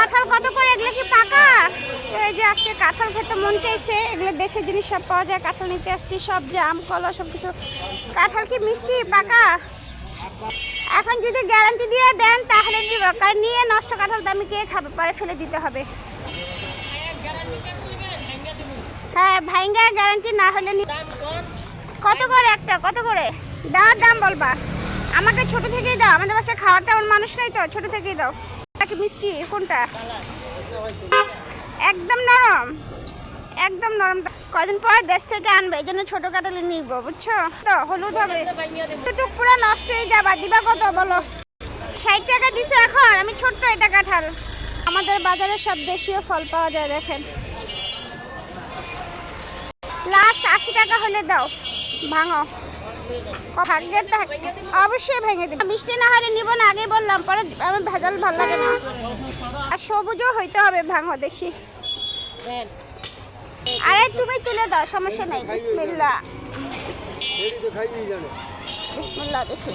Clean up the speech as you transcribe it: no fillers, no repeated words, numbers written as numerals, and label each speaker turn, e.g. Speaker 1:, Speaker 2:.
Speaker 1: কাঁঠাল কত করে? এগুলো কি পাকা? এই যে আজকে কাঁঠাল খেতে মন চাইছে, এগুলো দেশের জিনিস সব পাওয়া যায়, কাঁঠাল নিতে আসছি, সব জাম কলা সব কিছু। কাঁঠাল কি মিষ্টি পাকা? এখন যদি গ্যারান্টি দিয়ে দেন তাহলে নিব, কারণ নিয়ে নষ্ট কাঁঠাল দামি কে খাবে, পরে ফেলে দিতে হবে। হ্যাঁ ভাইঙ্গা গ্যারান্টি না হলে কত করে একটা? কত করে দেওয়ার দাম বলবা? আমাকে ছোট থেকেই দাও, আমাদের বাসায় খাওয়ার তেমন মানুষ নাই তো, ছোট থেকেই দাও। কি মিষ্টি কোনটা? একদম নরম, একদম নরম। কদিন পর দেশ থেকে আনবে, এই জন্য ছোট কাঁঠালে নিব, বুঝছো তো? হলুদ হবে, টুকটুক পুরো নষ্ট হয়ে যাবা। দিবা কত বলো? 60 টাকা দিছে এখন, আমি ছোট্ট এটা কাঁঠাল। আমাদের বাজারে সব দেশীয় ফল পাওয়া যায়, দেখেন। লাস্ট 80 টাকা হলে দাও, ভাঙো। ভাগ্যের অবশ্যই ভেঙে দেবে। মিষ্টি না হলে নিব না, আগে বললাম, পরে আমার ভেজাল ভালো লাগে না। আর সবুজও হইতে হবে, ভাঙো দেখি। আরে তুমি তুলে দাও, সমস্যা নেই। বিসমিল্লাহ, বিসমিল্লাহ দেখি।